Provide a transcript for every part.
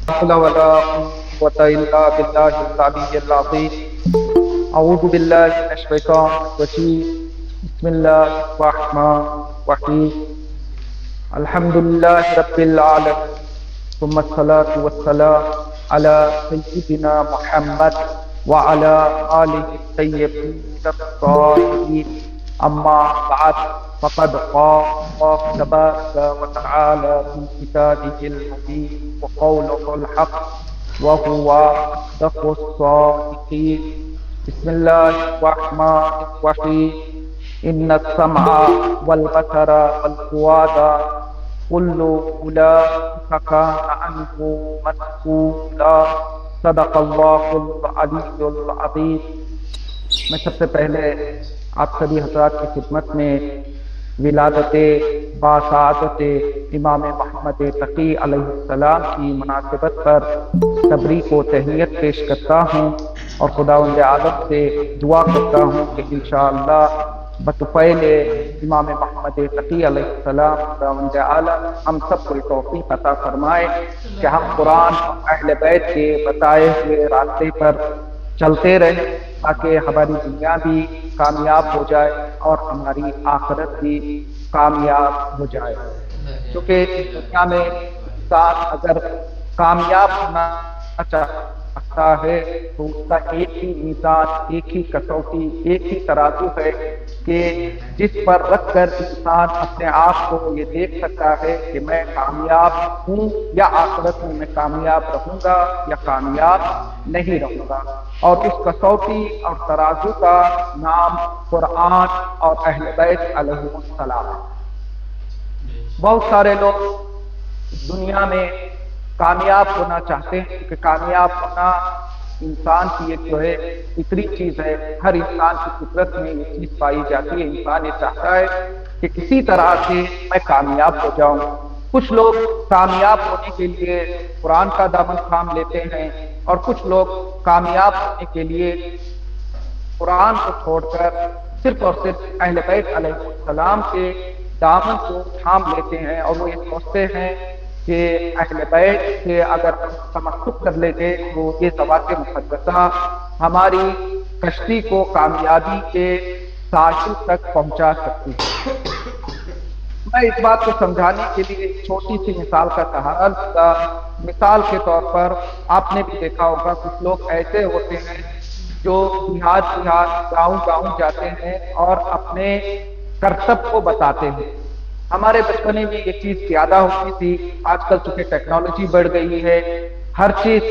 حول ولا قوة إلا بالله العلي العظيم. أعوذ بالله من الشيطان الرجيم. بسم الله الرحمن الرحيم. الحمد لله رب العالمين، ثم الصلاة والسلام على سيدنا محمد وعلى آله الطيبين الطاهرين. أما بعد، فقد قال الله تبارك وتعالى في كتابه المبين وقوله الحق وهو أصدق الصادقين. بسم الله الرحمن الرحيم. إن السمع والبصر والفؤاد كل أولئك كان عنه مسؤولا. صدق الله العلي العظيم. میں سب سے پہلے آپ سبھی حضرات کی خدمت میں ولادت باسعادت امام محمد تقی علیہ السلام کی مناسبت پر تبریک و تہنیت پیش کرتا ہوں اور خداوند عالم سے دعا کرتا ہوں کہ انشاءاللہ بطفیل امام محمد تقی علیہ السلام خداوند عالم ہم سب کو توفیق عطا فرمائے کہ ہم قرآن اہل بیت کے بتائے ہوئے راستے پر چلتے رہیں تاکہ ہماری دنیا بھی کامیاب ہو جائے اور ہماری آخرت بھی کامیاب ہو جائے. کیونکہ اس دنیا میں انسان اگر کامیاب ہونا چاہتا ہے تو اس کا ایک ہی میزان، ایک ہی کسوٹی، ایک ہی ترازو ہے کہ جس پر رکھ کر انسان اپنے آپ کو یہ دیکھ سکتا ہے کہ میں کامیاب ہوں یا آخرت میں کامیاب رہوں گا یا کامیاب نہیں رہوں گا. اور اس کسوٹی اور ترازو کا نام قرآن اور اہل بیت علیہ السلام. بہت سارے لوگ دنیا میں کامیاب ہونا چاہتے ہیں کہ کامیاب ہونا انسان کی ایک جو ہے فطری چیز ہے. ہر انسان کی فطرت میں یہ چیز پائی جاتی ہے. انسان یہ چاہتا ہے کہ کسی طرح سے میں کامیاب ہو جاؤں. کچھ لوگ کامیاب ہونے کے لیے قرآن کا دامن تھام لیتے ہیں اور کچھ لوگ کامیاب ہونے کے لیے قرآن کو چھوڑ کر صرف اور صرف اہل بیت علیہ السلام کے دامن کو تھام لیتے ہیں اور وہ یہ سوچتے ہیں کہ اہل بیت سے اگر تمسک کر لیتے تو یہ ذوات مقدسہ ہماری کشتی کو کامیابی کے ساحل تک پہنچا سکتی ہے. میں اس بات کو سمجھانے کے لیے ایک چھوٹی سی مثال کا سہارا لوں گا. مثال کے طور پر آپ نے بھی دیکھا ہوگا کچھ لوگ ایسے ہوتے ہیں جو دیہات گاؤں جاتے ہیں اور اپنے کرتب کو بتاتے ہیں. ہمارے بچپنے میں یہ چیز زیادہ ہوتی تھی. آج کل چونکہ ٹیکنالوجی بڑھ گئی ہے، ہر چیز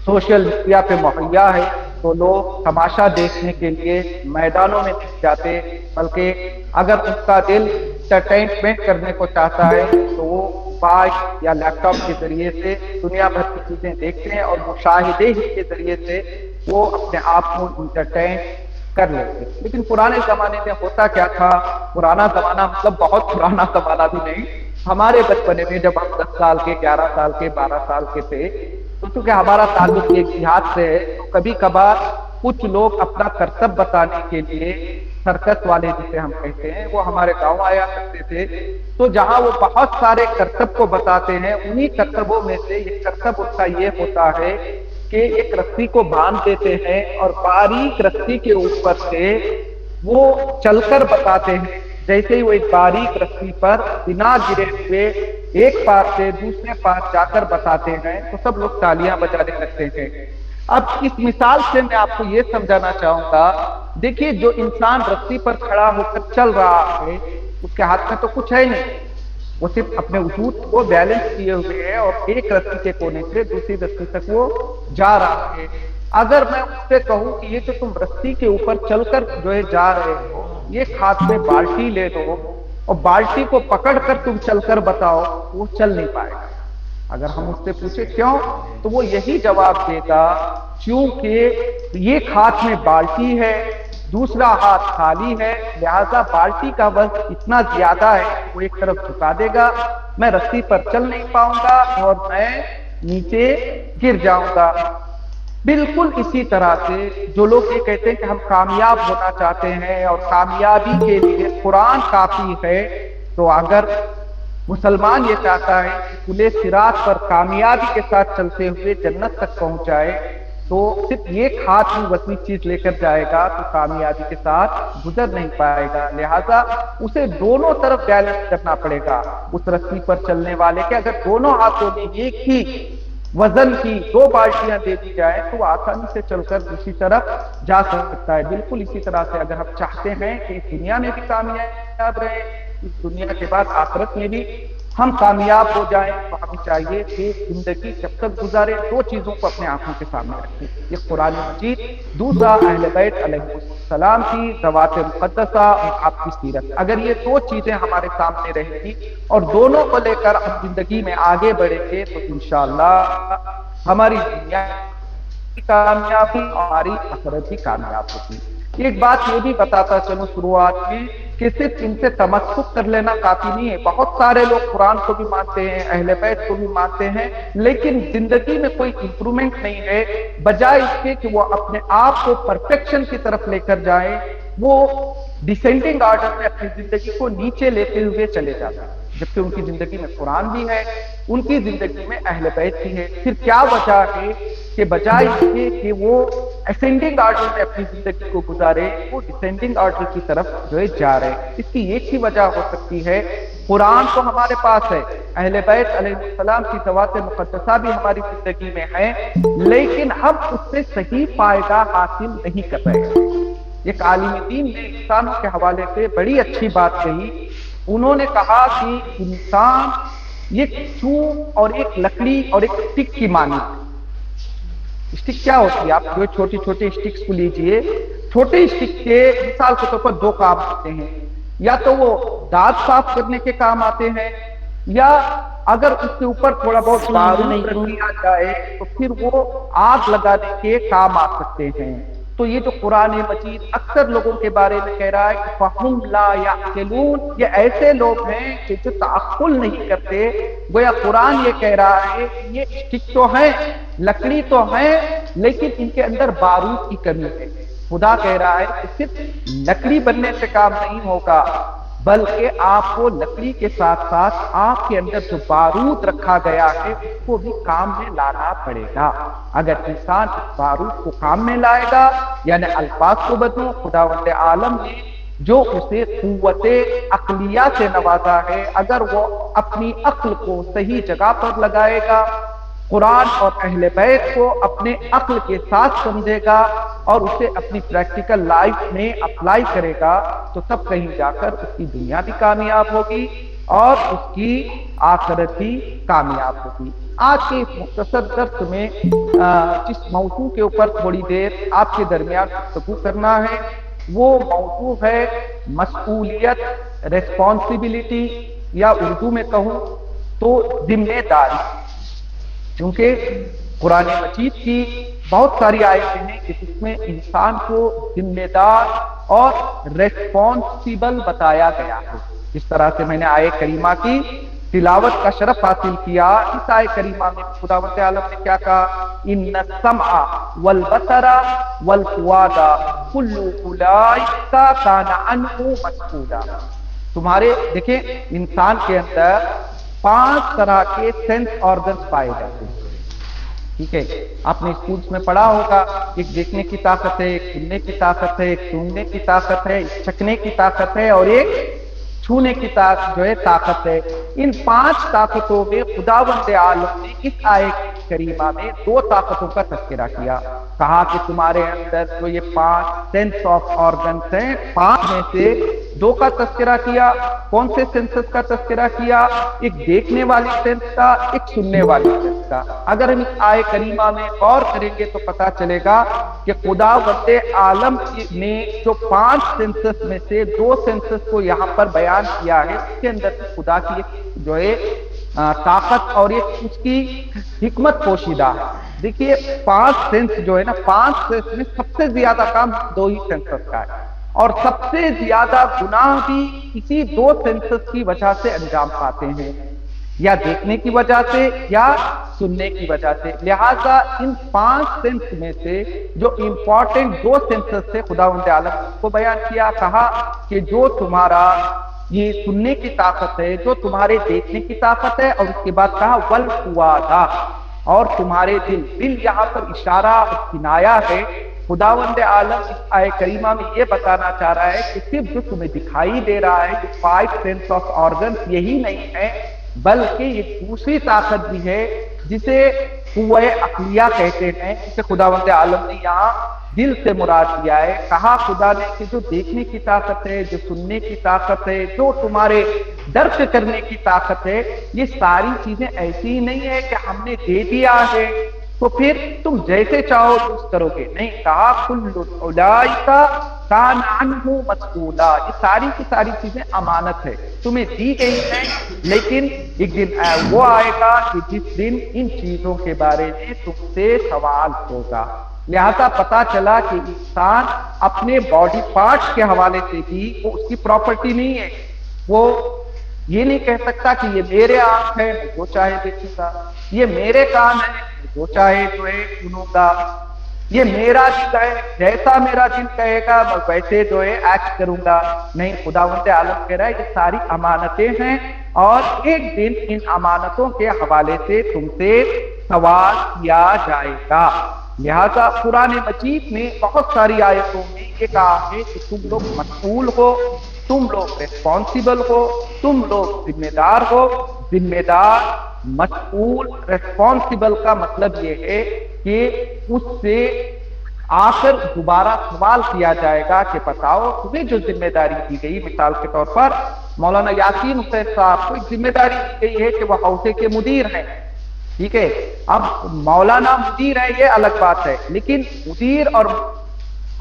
سوشل میڈیا پہ مہیا ہے، تو لوگ تماشا دیکھنے کے لیے میدانوں میں نہیں جاتے، بلکہ اگر ان کا دل انٹرٹینمنٹ کرنے کو چاہتا ہے تو وہ موبائل یا لیپ ٹاپ کے ذریعے سے دنیا بھر کی چیزیں دیکھتے ہیں اور مشاہدے ہی کے ذریعے سے وہ اپنے آپ کو انٹرٹین کر لیتے. لیکن پرانے زمانے میں ہوتا کیا تھا؟ پرانا زمانہ مطلب بہت پرانا زمانہ بھی نہیں، ہمارے بچپنے میں جب ہم 10 سال کے، 11 سال کے، 12 سال کے تھے تو چونکہ ہمارا تعلق ایک دیہات سے ہے تو کبھی کبھار کچھ لوگ اپنا کرتب بتانے کے لیے سرکس والے جسے ہم کہتے ہیں وہ ہمارے گاؤں آیا کرتے تھے. تو جہاں وہ بہت سارے کرتب کو بتاتے ہیں، انہی کرتبوں میں سے ایک کرتب اس کا یہ ہوتا ہے کہ ایک رسی کو باندھ دیتے ہیں اور باریک رسی کے اوپر سے وہ چل کر بتاتے ہیں. جیسے ہی وہ ایک باریک رسی پر بنا گرے ہوئے ایک پار سے دوسرے پار جا کر بتاتے ہیں تو سب لوگ تالیاں بجانے لگتے ہیں. اب اس مثال سے میں آپ کو یہ سمجھانا چاہوں گا، دیکھیے جو انسان رسی پر کھڑا ہو کر چل رہا ہے اس کے ہاتھ میں تو کچھ ہے نہیں، وہ صرف اپنے وجود کو بیلنس کیے ہوئے ہے اور ایک رسی کے کونے سے دوسری رسی تک وہ جا رہا ہے. اگر میں اس سے کہوں کہ یہ جو تم رسی کے اوپر چل کر جو ہے جا رہے ہو، یہ ہاتھ میں بالٹی لے لو اور بالٹی کو پکڑ کر تم چل کر بتاؤ، وہ چل نہیں پائے گا. اگر ہم اس سے پوچھے کیوں تو وہ یہی جواب دے گا کیونکہ ایک ہاتھ میں بالٹی ہے، دوسرا ہاتھ خالی ہے، لہذا بالٹی کا وزن اتنا زیادہ ہے وہ ایک طرف جھکا دے گا، میں رسی پر چل نہیں پاؤں گا اور میں نیچے گر جاؤں گا. بالکل اسی طرح سے جو لوگ یہ کہتے ہیں کہ ہم کامیاب ہونا چاہتے ہیں اور کامیابی کے لیے قرآن کافی ہے، تو اگر مسلمان یہ چاہتا ہے کہ کھلے صراط پر کامیابی کے ساتھ چلتے ہوئے جنت تک پہنچ جائے، تو صرف ایک ہاتھ میں وسیع چیز لے کر جائے گا تو کامیابی کے ساتھ گزر نہیں پائے گا، لہذا اسے دونوں طرف بیلنس کرنا پڑے گا۔ اس رسی پر چلنے والے کے اگر دونوں ہاتھوں میں ایک ہی وزن کی 2 بالٹیاں دے دی جائیں تو وہ آسانی سے چل کر دوسری طرف جا سکتا ہے۔ بالکل اسی طرح سے اگر ہم چاہتے ہیں کہ اس دنیا میں بھی کامیاب رہے، اس دنیا کے بعد آخرت میں بھی ہم کامیاب ہو جائیں، تو ہمیں چاہیے کہ زندگی جب تک گزارے 2 چیزوں کو اپنے آنکھوں کے سامنے رکھیں، ایک قرآن مجید، دوسرا اہل بیت علیہ السلام کی ذوات مقدسہ اور آپ کی سیرت۔ اگر یہ 2 چیزیں ہمارے سامنے رہیں گی اور دونوں کو لے کر ہم زندگی میں آگے بڑھیں گے تو انشاءاللہ ہماری دنیا کی کامیابی اور ہماری آخرت بھی کامیاب ہوگی۔ ایک بات یہ بھی بتاتا چلوں شروعات میں کہ صرف ان سے تمسک کر لینا کافی نہیں ہے۔ بہت سارے لوگ قرآن کو بھی مانتے ہیں، اہل بیت کو بھی مانتے ہیں، لیکن زندگی میں کوئی امپرومنٹ نہیں ہے، بجائے اس کے کہ وہ اپنے آپ کو پرفیکشن کی طرف لے کر جائیں، وہ ڈیسینڈنگ آرڈر میں اپنی زندگی کو نیچے لیتے ہوئے چلے جاتے ہیں، جبکہ ان کی زندگی میں قرآن بھی ہے، ان کی زندگی میں اہل بیت بھی ہے۔ پھر کیا وجہ ہے کہ بجائے اس کے کہ وہ اسینڈنگ آرڈر میں اپنی زندگی کو گزارے، وہ ڈسینڈنگ آرڈر کی طرف جو ہے جا رہے ہیں؟ اس کی ایک ہی وجہ ہو سکتی ہے، قرآن تو ہمارے پاس ہے، اہل بیت علیہ السلام کی ذوات مقدسہ بھی ہماری زندگی میں ہے، لیکن ہم اس سے صحیح فائدہ حاصل نہیں کر رہے ہیں۔ ایک عالم دین نے انسانوں کے حوالے سے بڑی اچھی بات کہی، انہوں نے کہا کہ انسان ایک چوب اور ایک لکڑی اور ایک اسٹک کی مانند۔ اسٹک کیا ہوتی ہے؟ آپ جو چھوٹی چھوٹی اسٹکس کو لیجئے، چھوٹے اسٹک کے مثال کے طور پر 2 کام ہوتے ہیں، یا تو وہ دانت صاف کرنے کے کام آتے ہیں، یا اگر اس کے اوپر تھوڑا بہت بارود رکھ دیا جائے تو پھر وہ آگ لگانے کے کام آ سکتے ہیں۔ تو یہ جو قرآن مجید اکثر لوگوں کے بارے میں کہہ رہا ہے کہ فَهُمْ لَا يَعْقِلُونَ، یہ ایسے لوگ ہیں کہ جو تعقل نہیں کرتے، گویا قرآن یہ کہہ رہا ہے کہ یہ اسٹک تو ہیں، لکڑی تو ہیں، لیکن ان کے اندر بارود کی کمی ہے۔ خدا کہہ رہا ہے کہ صرف لکڑی بننے سے کام نہیں ہوگا، بلکہ آپ کو لکڑی کے ساتھ ساتھ آپ کے اندر جو بارود رکھا گیا ہے اس کو بھی کام میں لانا پڑے گا۔ اگر انسان اس بارود کو کام میں لائے گا، یعنی الفاظ کو بدلو، خداوند عالم نے جو اسے قوت عقلیہ سے نوازا ہے، اگر وہ اپنی عقل کو صحیح جگہ پر لگائے گا، قرآن اور اہل بیت کو اپنے عقل کے ساتھ سمجھے گا اور اسے اپنی پریکٹیکل لائف میں اپلائی کرے گا، تو تب کہیں جا کر اس کی دنیا بھی کامیاب ہوگی اور اس کی آخرت بھی کامیاب ہوگی۔ آج کے اس مختصر درس میں جس موضوع کے اوپر تھوڑی دیر آپ کے درمیان گفتگو کرنا ہے، وہ موضوع ہے مسئولیت، ریسپانسبلٹی، یا اردو میں کہوں تو ذمہ داری۔ کیونکہ قرآن مجید کی بہت ساری آیتیں ہیں کہ جس میں انسان کو ذمہ دار اور ریسپانسیبل بتایا گیا ہے۔ اس طرح سے میں نے آیہ کریمہ کی تلاوت کا شرف حاصل کیا۔ اس آیہ کریمہ میں خداوند عالم نے کیا کہا؟ ان السمع والبصر والفؤاد کل اولئک کان عنہ مسئولا۔ تمہارے دیکھیں انسان کے اندر 5 طرح کے سینس آرگنز پائے جاتے ہیں، ٹھیک ہے؟ آپ نے اسکولز میں پڑھا ہوگا، ایک دیکھنے کی طاقت ہے، ایک سننے کی طاقت ہے، ایک سونگنے کی طاقت ہے، ایک چکھنے کی طاقت ہے، اور ایک چھونے کی طاقت ہے۔ ان 5 طاقتوں میں خداوند عالم نے اس آیت کریمہ میں 2 طاقتوں کا تذکرہ کیا، کہا کہ تمہارے اندر جو یہ 5 سینس آف آرگنز ہیں، 5 میں سے 2 کا تذکرہ کیا۔ کون سے سینسز کا تذکرہ کیا؟ ایک دیکھنے والی سینس کا، ایک سننے والی سینس کا۔ اگر ہم اس آیت کریمہ میں غور کریں گے تو پتہ چلے گا کہ خداوند عالم نے جو 5 سینسز میں سے 2 سینسز کو یہاں پر بیان کیا ہے، اس کے اندر خدا کی ایک جو ہے طاقت اور ایک اس کی حکمت پوشیدہ ہے۔ دیکھیے 5 سینس جو ہے نا، 5 سینس میں سب سے زیادہ کام 2 ہی سینسز کا ہے، اور سب سے زیادہ گناہ بھی اسی 2 سینسز کی وجہ سے انجام پاتے ہیں، یا دیکھنے کی وجہ سے یا سننے کی وجہ سے۔ لہذا ان 5 سینس میں سے جو امپورٹنٹ 2 سینسز سے خداوند عالم کو بیان کیا، کہا کہ جو تمہارا یہ سننے کی طاقت ہے، جو تمہارے دیکھنے کی طاقت ہے، اور اس کے بعد کہا والفؤادا، اور تمہارے دل یہاں پر اشارہ اور کنایا ہے۔ خداوند عالم اس آیہ کریمہ میں یہ بتانا چاہ رہا ہے کہ صرف جو تمہیں دکھائی دے رہا ہے، جو 5 سینس آف آرگنز، یہی نہیں ہے، بلکہ یہ دوسری طاقت بھی ہے جسے قوہ عقلیہ کہتے ہیں، جسے خداوند عالم نے یہاں دل سے مراد لیا ہے۔ کہا خدا نے کہ جو دیکھنے کی طاقت ہے، جو سننے کی طاقت ہے، جو تمہارے درک کرنے کی طاقت ہے، یہ ساری چیزیں ایسی ہی نہیں ہے کہ ہم نے دے دیا ہے تو پھر تم جیسے چاہو یوز کرو گے، نہیں، کہا کل اولئک کان عنہ مسئولا، یہ ساری کی ساری چیزیں امانت ہے، تمہیں دی گئی ہیں، لیکن ایک دن وہ آئے گا کہ جس دن ان چیزوں کے بارے میں تم سے سوال ہوگا۔ لہذا پتا چلا کہ انسان اپنے باڈی پارٹس کے حوالے سے بھی وہ اس کی پراپرٹی نہیں ہے، وہ یہ نہیں کہہ سکتا کہ یہ میرے آنکھ ہے، میں جو چاہے دیکھوں گا، یہ میرے کان ہے، میں جو چاہے جو ہے سنوں گا، یہ میرا دل ہے، جیسا میرا دل کہے گا میں ویسے جو ہے ایکٹ کروں گا۔ نہیں، خداوند عالم کہہ رہا ہے یہ ساری امانتیں ہیں، اور ایک دن ان امانتوں کے حوالے سے تم سے سوال کیا جائے گا۔ لہذا قرآن مجید میں بہت ساری آیتوں میں یہ کہا ہے کہ تم لوگ مسئول ہو، تم لوگ ریسپانسیبل ہو، تم لوگ ذمہ دار ہو۔ ذمہ دار، مسئول، ریسپانسیبل کا مطلب یہ ہے کہ اس سے آ کر دوبارہ سوال کیا جائے گا کہ بتاؤ تمہیں جو ذمہ داری دی گئی، مثال کے طور پر مولانا یاسین حسین صاحب کو ایک ذمہ داری دی گئی ہے کہ وہ حوزے کے مدیر ہیں، ٹھیک ہے، اب مولانا مدیر ہے یہ الگ بات ہے، لیکن مدیر اور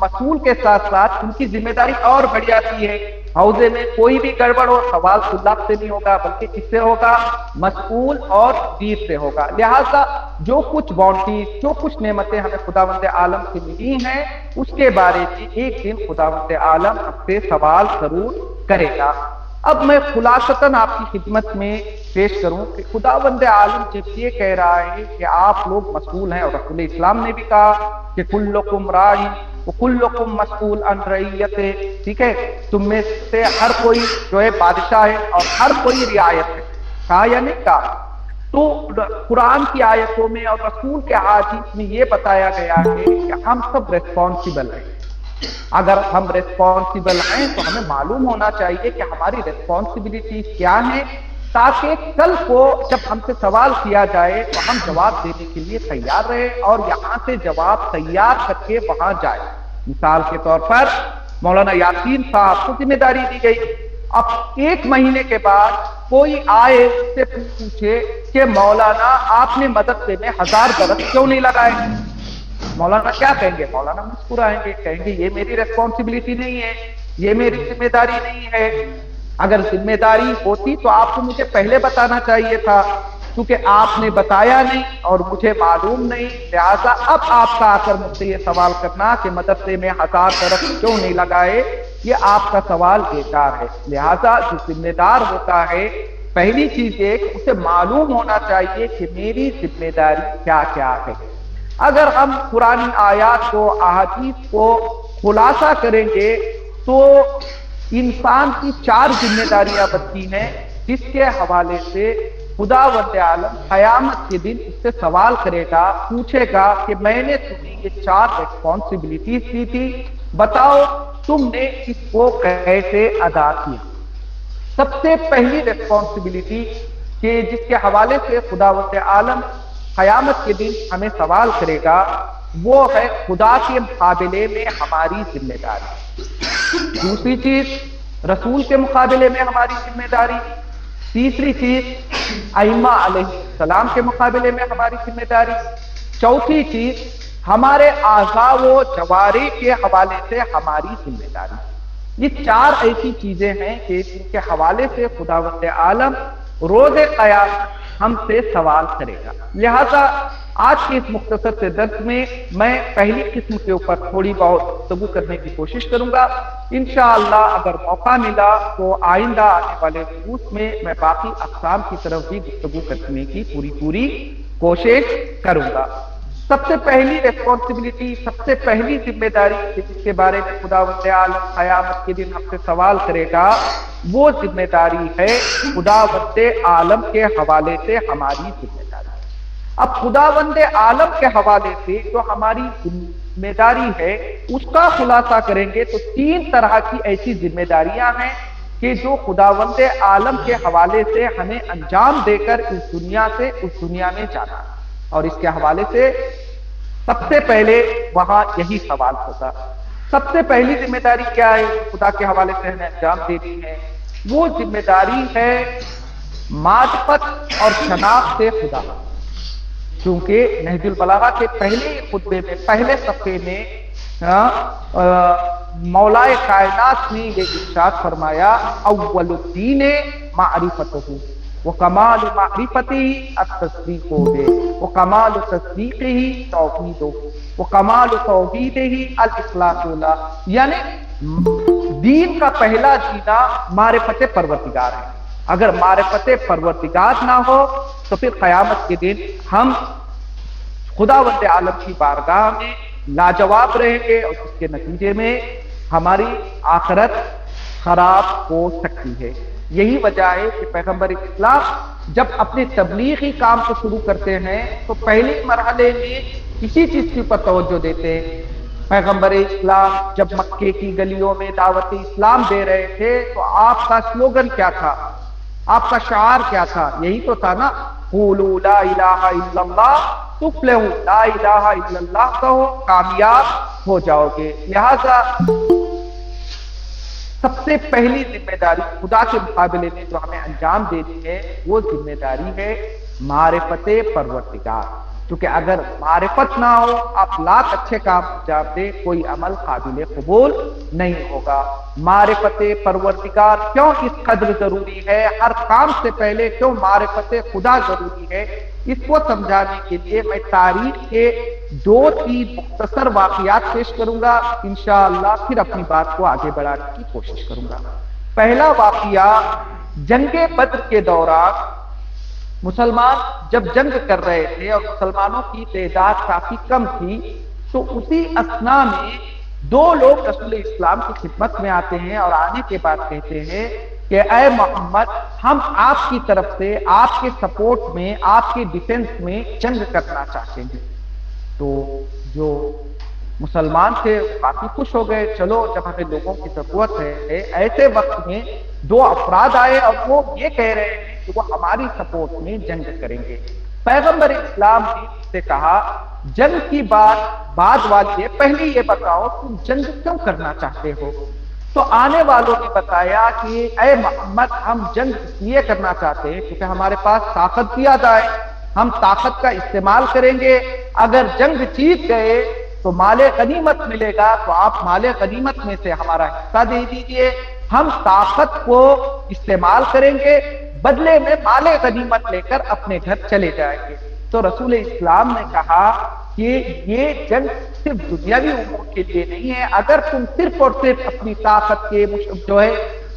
مسئول کے ساتھ ساتھ ان کی ذمہ داری اور بڑھ جاتی ہے۔ حوزے میں کوئی بھی گڑبڑ ہو، سوال طلاب سے نہیں ہوگا بلکہ کس سے ہوگا؟ مسئول اور مدیر سے ہوگا۔ لہذا جو کچھ باؤنڈریز، جو کچھ نعمتیں ہمیں خداوند عالم سے ملی ہیں، اس کے بارے میں ایک دن خداوند عالم ہم سے سوال ضرور کرے گا۔ اب میں خلاصتاً آپ کی خدمت میں پیش کروں کہ خداوند عالم جب یہ کہہ رہا ہے کہ آپ لوگ مسئول ہیں، اور رسول اسلام نے بھی کہا کہ کلکم راع وکلکم مسئول عن رعیتہ، ٹھیک ہے، تم میں سے ہر کوئی جو ہے بادشاہ ہے اور ہر کوئی رعایت ہے، کہا یا نہیں کہا؟ تو قرآن کی آیتوں میں اور رسول کے احادیث میں یہ بتایا گیا ہے کہ ہم سب ریسپانسیبل ہیں۔ اگر ہم ریسپانسیبل ہیں تو ہمیں معلوم ہونا چاہیے کہ ہماری ریسپانسبلٹی کیا ہے، تاکہ کل کو جب ہم سے سوال کیا جائے تو ہم جواب دینے کے لیے تیار رہے اور یہاں سے جواب تیار کر کے وہاں جائے۔ مثال کے طور پر مولانا یاسین صاحب کو ذمہ داری دی گئی، اب 1 مہینے کے بعد کوئی آئے اس سے پوچھے کہ مولانا آپ نے مدرسے میں 1000 درخت کیوں نہیں لگائے؟ مولانا کیا کہیں گے؟ مولانا مسکرائیں گے، کہیں گے یہ میری ریسپانسبلٹی نہیں ہے، یہ میری ذمہ داری نہیں ہے۔ اگر ذمہ داری ہوتی تو آپ کو مجھے پہلے بتانا چاہیے تھا، کیونکہ آپ نے بتایا نہیں اور مجھے معلوم نہیں، لہذا اب آپ کا آ کر مجھ سے یہ سوال کرنا کہ مدرسے میں 1000 درخت کیوں نہیں لگائے، یہ آپ کا سوال بیکار ہے۔ لہذا جو ذمہ دار ہوتا ہے، پہلی چیز یہ کہ اسے معلوم ہونا چاہیے کہ میری ذمہ داری کیا کیا ہے۔ اگر ہم قرآن آیات کو، احادیث کو خلاصہ کریں گے تو انسان کی 4 ذمہ داریاں بنتی ہیں، جس کے حوالے سے خداوند عالم قیامت کے دن اس سے سوال کرے گا، پوچھے گا کہ میں نے تمہیں یہ 4 ریسپانسبلٹیز دی تھی، بتاؤ تم نے اس کو کیسے ادا کیا۔ سب سے پہلی ریسپانسبلٹی کہ جس کے حوالے سے خداوند عالم قیامت کے دن ہمیں سوال کرے گا، وہ ہے خدا کے مقابلے میں ہماری ذمہ داری۔ دوسری چیز رسول کے مقابلے میں ہماری ذمہ داری۔ تیسری چیز ائمہ علیہ السلام کے مقابلے میں ہماری ذمہ داری۔ چوتھی چیز ہمارے اعضاء و جوارح کے حوالے سے ہماری ذمہ داری۔ یہ 4 ایسی چیزیں ہیں کہ جن کے حوالے سے خداوند عالم روز قیامت ہم سے سوال کرے گا۔ لہذا آج کے اس مختصر سے درس میں میں پہلی قسم کے اوپر تھوڑی بہت گفتگو کرنے کی کوشش کروں گا۔ انشاءاللہ اگر موقع ملا تو آئندہ آنے والے دروس میں باقی اقسام کی طرف بھی گفتگو کرنے کی پوری کوشش کروں گا۔ سب سے پہلی ریسپانسبلٹی، سب سے پہلی ذمہ داری جس کے بارے میں خداوند عالم قیامت کے دن ہم سے سوال کرے گا، وہ ذمہ داری ہے خداوند عالم کے حوالے سے ہماری ذمہ داری۔ اب خداوند عالم کے حوالے سے جو ہماری ذمہ داری ہے اس کا خلاصہ کریں گے تو 3 طرح کی ایسی ذمہ داریاں ہیں کہ جو خداوند عالم کے حوالے سے ہمیں انجام دے کر اس دنیا سے اس دنیا میں جانا ہے۔ اور اس کے حوالے سے سب سے پہلے وہاں یہی سوال ہوگا، سب سے پہلی ذمہ داری کیا ہے خدا کے حوالے سے ہمیں انجام دینی ہے؟ وہ ذمہ داری ہے معرفت اور شناخت خدا۔ کیونکہ نہج البلاغہ کے پہلے خطبے میں، پہلے صفحے میں مولائے کائنات نے یہ ارشاد فرمایا، اول الدین معرفتہ وکمال معرفتی التصدیق بہ وکمال تصدیقہ توحیدہ وکمال توحیدہ الاخلاص لہ، یعنی دین کا پہلا جینا معرفت پروردگار ہے۔ اگر معرفت پروردگار نہ ہو تو پھر قیامت کے دن ہم خداوند عالم کی بارگاہ میں لاجواب رہیں گے، اور اس کے نتیجے میں ہماری آخرت خراب ہو سکتی ہے۔ یہی وجہ ہے کہ پیغمبر اسلام جب اپنے تبلیغی کام کو شروع کرتے ہیں تو پہلے مرحلے میں کسی چیز کے اوپر توجہ دیتے ہیں۔ پیغمبر اسلام جب مکے کی گلیوں میں دعوت اسلام دے رہے تھے تو آپ کا سلوگن کیا تھا، آپ کا شعار کیا تھا؟ یہی تو تھا نا، قولوا لا الہ الا اللہ تفلحوا، لا الہ الا اللہ کہو کامیاب ہو جاؤ گے۔ لہذا سب سے پہلی ذمہ داری خدا کے مقابلے میں جو ہمیں انجام دینی ہے وہ ذمہ داری ہے معرفت پروردگار۔ کیونکہ اگر معرفت نہ ہو، آپ لاکھ اچھے کام انجام دیں، کوئی عمل قابل قبول نہیں ہوگا۔ معرفت پروردگار کیوں اس قدر ضروری ہے، ہر کام سے پہلے کیوں معرفت خدا ضروری ہے، اس کو سمجھانے کے لیے میں تاریخ کے 2-3 مختصر واقعات پیش کروں گا، انشاءاللہ پھر اپنی بات کو آگے بڑھانے کی کوشش کروں گا۔ پہلا واقعہ جنگ بدر کے دوران مسلمان جب جنگ کر رہے تھے اور مسلمانوں کی تعداد کافی کم تھی، تو اسی اثنا میں 2 لوگ رسول اسلام کی خدمت میں آتے ہیں اور آنے کے بعد کہتے ہیں کہ اے محمد، ہم آپ کی طرف سے آپ کے سپورٹ میں، آپ کے ڈیفنس میں جنگ کرنا چاہتے ہیں۔ تو جو مسلمان تھے کافی خوش ہو گئے، چلو جب ہمیں لوگوں کی ضرورت ہے۔ ایسے وقت میں 2 افراد آئے اور وہ یہ کہہ رہے ہیں کہ وہ ہماری سپورٹ میں جنگ کریں گے۔ پیغمبر اسلام نے اس سے کہا، جنگ کی بات بعد والی ہے، پہلے یہ بتاؤ تم جنگ کیوں کرنا چاہتے ہو؟ تو آنے والوں نے بتایا کہ اے محمد، ہم جنگ اس لیے کرنا چاہتے ہیں کیونکہ ہمارے پاس طاقت زیادہ ہے، ہم طاقت کا استعمال کریں گے، اگر جنگ جیت گئے تو مال غنیمت ملے گا، تو آپ مال غنیمت میں سے ہمارا حصہ دے دیجئے، ہم طاقت کو استعمال کریں گے، بدلے میں مال غنیمت لے کر اپنے گھر چلے جائیں گے۔ تو رسول اسلام نے کہا کہ یہ جنگ صرف دنیاوی امور کے لیے نہیں ہے، اگر تم صرف اور صرف اپنی طاقت کے جو ہے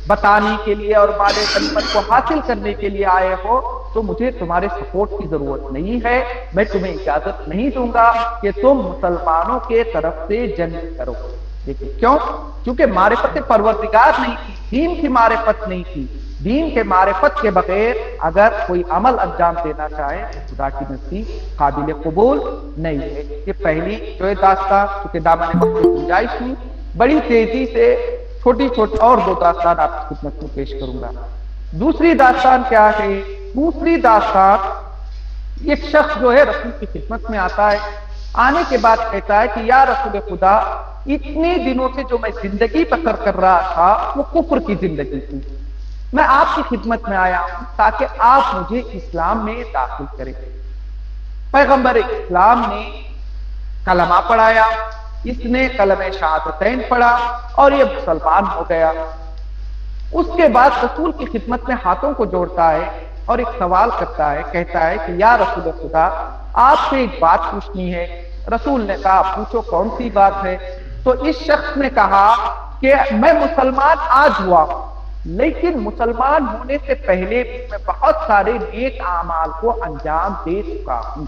بتانے کے لیے اور مال غنیمت کو حاصل کرنے کے لیے آئے ہو تو مجھے تمہارے سپورٹ کی ضرورت نہیں ہے، میں تمہیں اجازت نہیں دوں گا کہ تم مسلمانوں کے طرف سے جنگ کرو۔ دیکھیں کیوں؟ کیونکہ معرفت پروردگار نہیں تھی، دین کی معرفت نہیں تھی۔ دین کے معرفت کے بغیر اگر کوئی عمل انجام دینا چاہے تو خدا کی نزدیک قابل قبول نہیں ہے۔ یہ پہلی جو ہے داستان، کیونکہ دامن وقت کی گنجائش نہیں، بڑی تیزی سے چھوٹی چھوٹی اور 2 داستان آپ کی خدمت میں پیش کروں گا۔ دوسری داستان کیا ہے؟ دوسری داستان، ایک شخص جو ہے رسول کی خدمت میں آتا ہے، آنے کے بعد کہتا ہے کہ یا رسول خدا، اتنے دنوں سے جو میں زندگی بسر کر رہا تھا وہ کفر کی زندگی تھی، میں آپ کی خدمت میں آیا ہوں تاکہ آپ مجھے اسلام میں داخل کریں۔ پیغمبر اسلام نے کلمہ پڑھایا، اس نے کلمہ شہادتین پڑھا اور یہ مسلمان ہو گیا۔ اس کے بعد رسول کی خدمت میں ہاتھوں کو جوڑتا ہے اور ایک سوال کرتا ہے، کہتا ہے کہ یا رسول خدا، آپ سے ایک بات پوچھنی ہے۔ رسول نے کہا پوچھو، کون سی بات ہے؟ تو اس شخص نے کہا کہ میں مسلمان آج ہوا ہوں، لیکن مسلمان ہونے سے پہلے بھی میں بہت سارے نیک اعمال کو انجام دے چکا ہوں۔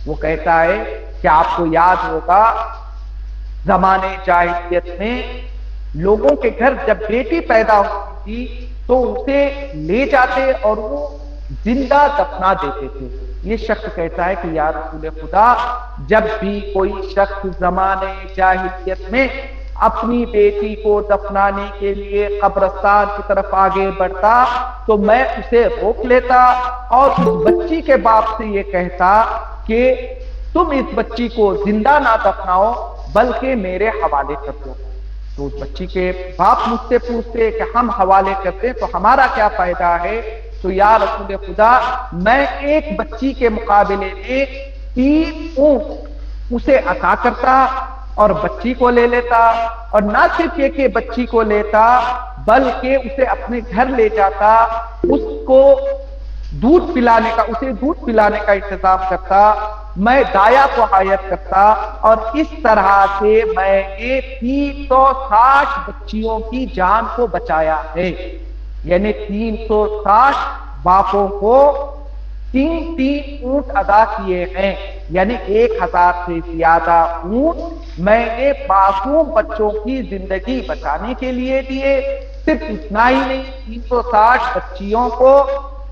وہ کہتا ہے کہ آپ کو یاد ہوگا زمانے جاہلیت میں لوگوں کے گھر جب بیٹی پیدا ہوتی تھی تو اسے لے جاتے اور وہ زندہ دفنا دیتے تھے۔ یہ شخص کہتا ہے کہ یا رسول خدا، جب بھی کوئی شخص زمانے جاہلیت میں اپنی بیٹی کو دفنانے کے لیے قبرستان کی طرف آگے بڑھتا تو میں اسے روک لیتا اور اس بچی کے باپ سے یہ کہتا کہ تم اس بچی کو زندہ نہ دفناؤ بلکہ میرے حوالے کر دو۔ تو اس بچی کے باپ مجھ سے پوچھتے کہ ہم حوالے کرتے تو ہمارا کیا فائدہ ہے؟ تو یا رسول خدا، میں ایک بچی کے مقابلے میں 3 اونٹ اسے عطا کرتا اور بچی کو لے لیتا، اور نہ صرف یہ کہ بچی کو لیتا بلکہ اسے اپنے گھر لے جاتا، اس کو دودھ پلانے کا انتظام کرتا، میں دایا کو ہائر کرتا، اور اس طرح سے میں نے 360 بچیوں کی جان کو بچایا ہے۔ یعنی 360 باپوں کو 3 اونٹ ادا کیے ہیں، یعنی 1000 سے زیادہ اونٹ میں نے معصوم بچوں کی زندگی بچانے کے لیے دیے۔ صرف اتنا ہی نہیں، 360 بچیوں کو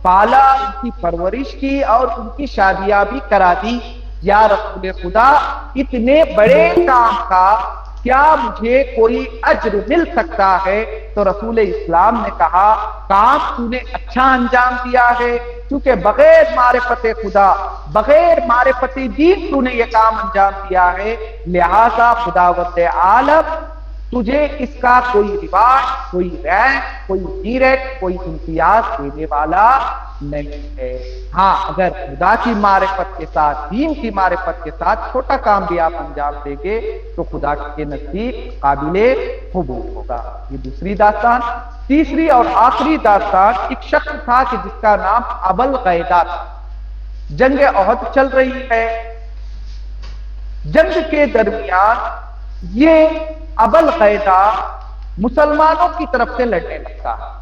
پالا، ان کی پرورش کی اور ان کی شادیاں بھی کرا دی۔ یا رسول خدا، اتنے بڑے کام کا کیا مجھے کوئی اجر مل سکتا ہے؟ تو رسول اسلام نے کہا کام تو نے اچھا انجام دیا ہے، کیونکہ بغیر معرفت خدا، بغیر معرفت دین تو نے یہ کام انجام دیا ہے، لہذا خداوند عالم تجھے اس کا کوئی رواج، کوئی رینک، کوئی ڈیریکٹ، کوئی امتیاز دینے والا نہیں ہے۔ ہاں، اگر خدا کی معرفت کے ساتھ، دین کی معرفت کے ساتھ چھوٹا کام بھی آپ انجام دیں گے تو خدا کے نزدیک قابل قبول ہوگا۔ یہ دوسری داستان۔ تیسری اور آخری داستان، ایک شخص تھا کہ جس کا نام ابوالقیدہ تھا۔ جنگ احد چل رہی ہے، جنگ کے درمیان یہ ابوالقیدہ مسلمانوں کی طرف سے لڑنے لگتا ہے۔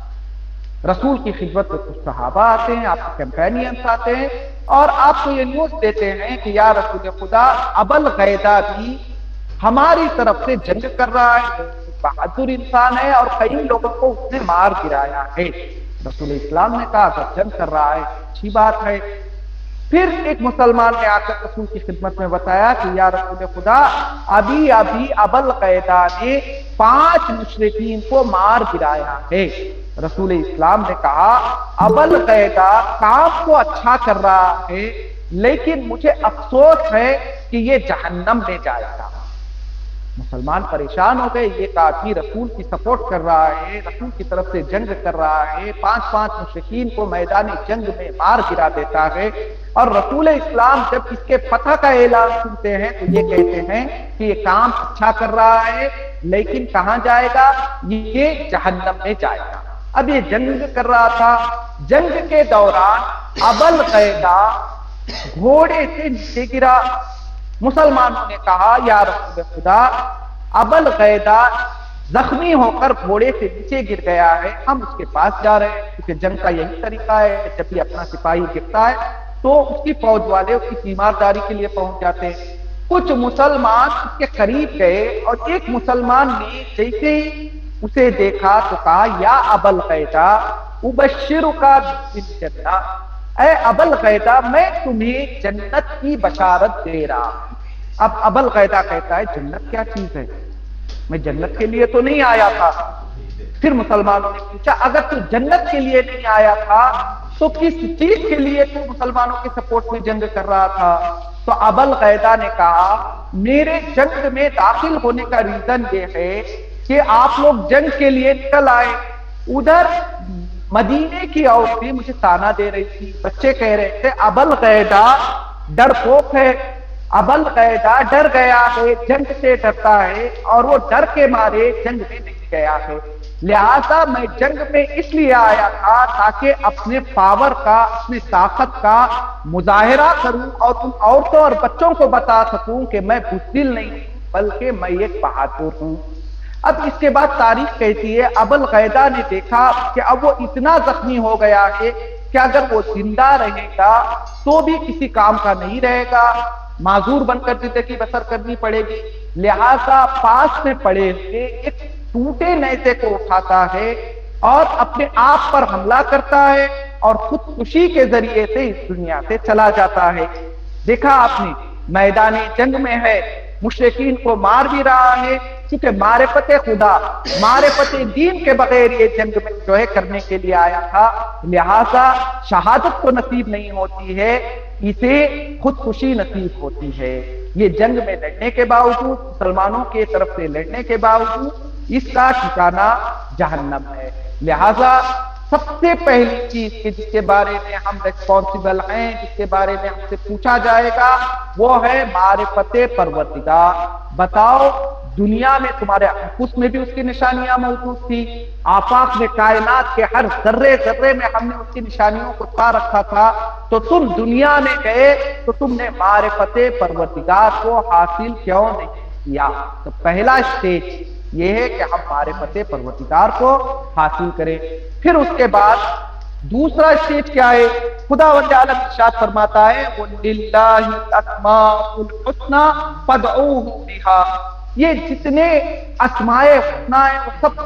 رسول کی خدمت میں کچھ صحابہ آتے ہیں، آپ کے کمپینینز آتے ہیں اور آپ کو یہ نیوز دیتے ہیں کہ یا رسول خدا، ابوالقیدہ بھی ہماری طرف سے جنگ کر رہا ہے، بہادر انسان ہے اور کئی لوگوں کو اس نے مار گرایا ہے۔ رسول اسلام نے کہا اگر جنگ کر رہا ہے اچھی بات ہے۔ پھر ایک مسلمان نے آ کر رسول کی خدمت میں بتایا کہ یا رسول خدا، ابھی ابوالقیدہ نے 5 مشرکین کو مار گرایا ہے۔ رسول اسلام نے کہا ابوالقیدہ کام کو اچھا کر رہا ہے، لیکن مجھے افسوس ہے کہ یہ جہنم میں جائے گا۔ مسلمان پریشان ہو گئے، یہ کافی رسول کی سپورٹ کر رہا ہے، رسول کی طرف سے جنگ کر رہا ہے، 5 مشرکین کو میدان جنگ میں مار گرا دیتا ہے، اور رسول اسلام جب اس کے فتح کا اعلان سنتے ہیں تو یہ کہتے ہیں کہ یہ کام اچھا کر رہا ہے لیکن کہاں جائے گا؟ یہ جہنم میں جائے گا۔ اب یہ جنگ کر رہا تھا، جنگ کے دوران ابوالقیدہ گھوڑے سے نیچے گرا۔ مسلمانوں نے کہا یا رسول خدا، ابوالقیدہ زخمی ہو کر گھوڑے سے نیچے گر گیا ہے، ہم اس کے پاس جا رہے ہیں، کیونکہ جنگ کا یہی طریقہ ہے، جب بھی اپنا سپاہی گرتا ہے تو اس کی فوج والے اس کی تیمارداری کے لیے پہنچ جاتے ہیں۔ کچھ مسلمان اس کے قریب گئے اور ایک مسلمان نے جیسے ہی اسے دیکھا تو کہا یا ابوالقیدہ ابشرک بالجنہ، اے ابوالقیدہ میں تمہیں جنت کی بشارت دے رہا ہوں۔ اب ابوالقیدہ کہتا ہے جنت کیا چیز ہے؟ میں جنت کے لیے تو نہیں آیا تھا۔ پھر مسلمانوں نے پوچھا اگر تو جنت کے لیے نہیں آیا تھا تو کس چیز کے لیے تو مسلمانوں کے سپورٹ میں جنگ کر رہا تھا؟ تو ابوالقیدہ نے کہا میرے جنگ میں داخل ہونے کا ریزن یہ ہے کہ آپ لوگ جنگ کے لیے نکل آئے، ادھر مدینے کی عورتیں مجھے تانا دے رہی تھی، بچے کہہ رہے تھے ابوالقیدہ ڈرپوک ہے، ابوالقیدہ ڈر گیا ہے، جنگ سے ڈرتا ہے اور وہ ڈر کے مارے جنگ میں نہیں گیا ہے، لہذا میں جنگ میں اس لیے آیا تھا تاکہ اپنے پاور کا، اپنی طاقت کا مظاہرہ کروں اور ان عورتوں اور بچوں کو بتا سکوں کہ میں بزدل نہیں بلکہ میں ایک بہادر ہوں۔ اب اس کے بعد تاریخ کہتی ہے ابوالقیدہ نے دیکھا کہ اب وہ اتنا زخمی ہو گیا ہے کہ اگر وہ زندہ رہے گا تو بھی کسی کام کا نہیں رہے گا، معذور بن کر زندگی بسر کرنی پڑے گی، لہذا پاس میں پڑے ہوئے ایک ٹوٹے نیزے کو اٹھاتا ہے اور اپنے آپ پر حملہ کرتا ہے اور خودکشی کے ذریعے سے اس دنیا سے چلا جاتا ہے۔ دیکھا آپ نے میدان جنگ میں ہے، مشرکین کو مار بھی رہا ہے، کیونکہ معرفت خدا، معرفت دین کے بغیر یہ جنگ میں جو ہے کرنے کے لیے آیا تھا، لہذا شہادت کو نصیب نہیں ہوتی ہے، اسے خودکشی نصیب ہوتی ہے۔ یہ جنگ میں لڑنے کے باوجود، مسلمانوں کی طرف سے لڑنے کے باوجود اس کا ٹھکانہ جہنم ہے۔ لہذا سب سے پہلی چیز کہ جس کے بارے میں ہم ریسپانسبل ہیں، جس کے بارے میں ہم سے پوچھا جائے گا، وہ ہے معرفت پروردگار۔ بتاؤ دنیا میں تمہارے انفس میں بھی اس کی نشانیاں موجود تھی، آفاق میں کائنات کے ہر ذرے ذرے میں ہم نے اس کی نشانیوں کو پا رکھا تھا، تو تم دنیا میں گئے تو تم نے معرفت پروردگار کو حاصل کیوں نہیں کیا؟ تو پہلا اسٹیج یہ ہے کہ ہم معرفت پروردگار کو حاصل کریں۔ پھر اس کے بعد دوسرا اسٹیج کیا ہے؟ خداوند عالم ارشاد فرماتا ہے وَلِلَّهِ الْأَسْمَاءُ الْحُسْنَى فَادْعُوهُ بِهَا، یہ جتنے اسماء حسنی ہیں وہ سب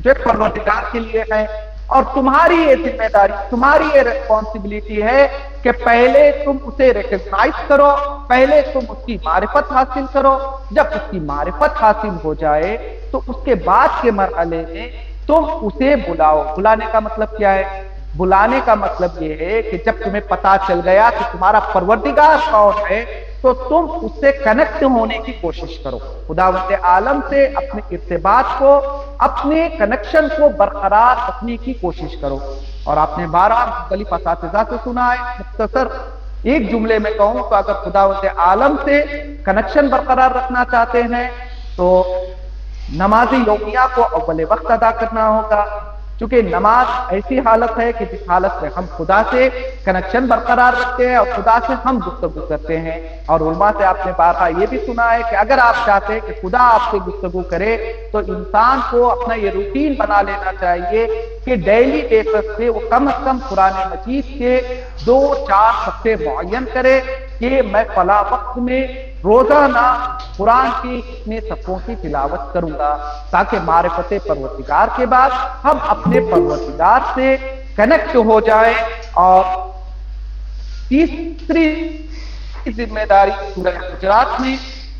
جو پروردگار کے لیے ہیں، اور تمہاری یہ ذمہ داری، تمہاری یہ ریسپانسبلٹی ہے کہ پہلے تم اسے ریکگنائز کرو، پہلے تم اس کی معرفت حاصل کرو۔ جب اس کی معرفت حاصل ہو جائے تو اس کے بعد کے مرحلے میں تم اسے بلاؤ۔ بلانے کا مطلب کیا ہے؟ بلانے کا مطلب یہ ہے کہ جب تمہیں پتا چل گیا کہ تمہارا پروردگار کون ہے تو تم اس سے کنیکٹ ہونے کی کوشش کرو، خداوند عالم سے اپنے ارتباط کو، اپنے کنیکشن کو برقرار رکھنے کی کوشش کرو۔ اور آپ نے 12 مختلف اساتذہ سے سنا ہے، مختصر ایک جملے میں کہوں تو اگر خداوند عالم سے کنیکشن برقرار رکھنا چاہتے ہیں تو نماز یومیہ کو اول وقت ادا کرنا ہوگا، چونکہ نماز ایسی حالت ہے کہ جس حالت میں ہم خدا سے کنیکشن برقرار رکھتے ہیں اور خدا سے ہم گفتگو کرتے ہیں۔ اور علماء سے آپ نے بارہا یہ بھی سنا ہے کہ اگر آپ چاہتے ہیں کہ خدا آپ سے گفتگو کرے تو انسان کو اپنا یہ روٹین بنا لینا چاہیے کہ ڈیلی بیسس پہ وہ کم از کم قرآن مجید کے 2-4 صفحے معین کرے کہ میں فلاں وقت میں روزانہ قرآن کی اتنے صفحوں کی تلاوت کروں گا، تاکہ معرفت پروردگار کے بعد ہم اپنے پروردگار سے کنیکٹ ہو جائیں۔ اور تیسری ذمہ داری سورہ حجرات میں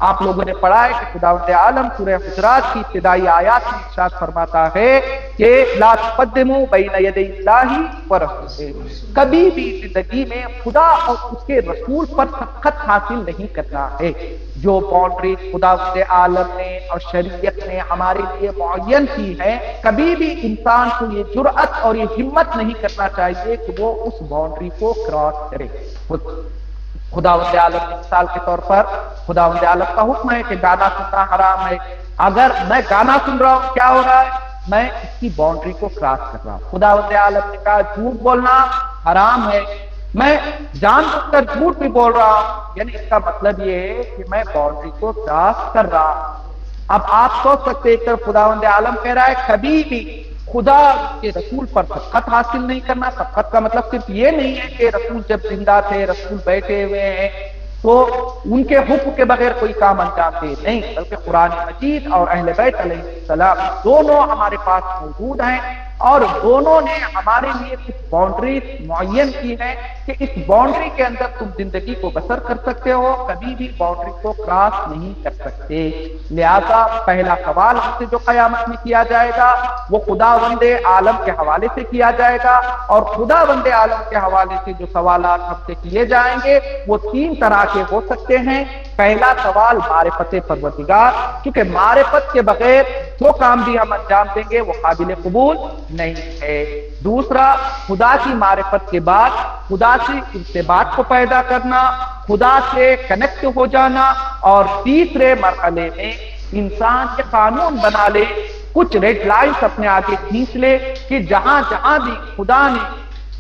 آپ لوگوں نے پڑھا ہے کہ خداوند عالم سورہ حجرات کی ابتدائی آیات میں ارشاد فرماتا ہے کہ لا تقدموا بین یدی اللہ ورسولہ، کبھی بھی زندگی میں خدا اور اس کے رسول پر سبقت حاصل نہیں کرنا ہے۔ جو باؤنڈری خداوند عالم نے اور شریعت نے ہمارے لیے معین کی ہے، کبھی بھی انسان کو یہ جرأت اور یہ ہمت نہیں کرنا چاہیے کہ وہ اس باؤنڈری کو کراس کرے۔ خداوند عالم کی مثال کے طور پر خداوند عالم کا حکم ہے کہ گانا سننا حرام ہے، اگر میں گانا سن رہا ہوں کیا ہو رہا ہے؟ میں اس کی باؤنڈری کو کراس کر رہا ہوں۔ خداوند عالم نے کہا جھوٹ بولنا حرام ہے، میں جان بوجھ کر جھوٹ بھی بول رہا ہوں، یعنی اس کا مطلب یہ ہے کہ میں باؤنڈری کو کراس کر رہا ہوں۔ اب آپ سوچ سکتے ہیں کہ خداوند عالم کہہ رہا ہے کبھی بھی خدا کے رسول پر سبقت حاصل نہیں کرنا۔ سبقت کا مطلب صرف یہ نہیں ہے کہ رسول جب زندہ تھے، رسول بیٹھے ہوئے ہیں تو ان کے حکم کے بغیر کوئی کام انجام دے، نہیں، بلکہ قرآن مجید اور اہل بیت علیہ السلام دونوں ہمارے پاس موجود ہیں، اور دونوں نے ہمارے لیے کچھ باؤنڈریز معین کی ہیں کہ اس باؤنڈری کے اندر تم زندگی کو بسر کر سکتے ہو، کبھی بھی باؤنڈری کو کراس نہیں کر سکتے۔ لہذا پہلا سوال ہم سے جو قیامت میں کیا جائے گا وہ خداوند عالم کے حوالے سے کیا جائے گا، اور خداوند عالم کے حوالے سے جو سوالات ہم سے کیے جائیں گے وہ 3 طرح کے ہو سکتے ہیں۔ پہلا سوال معرفت پروردگار، کیونکہ معرفت کے بغیر جو کام بھی ہم انجام دیں گے وہ قابل قبول نہیں ہے۔ دوسرا، خدا کی معرفت کے بعد خدا سے ارتباط کو پیدا کرنا، خدا سے کنیکٹ ہو جانا، اور تیسرے مرحلے میں انسان یہ قانون بنا لے، کچھ ریڈ لائنز اپنے آگے کھینچ لے کہ جہاں جہاں بھی خدا نے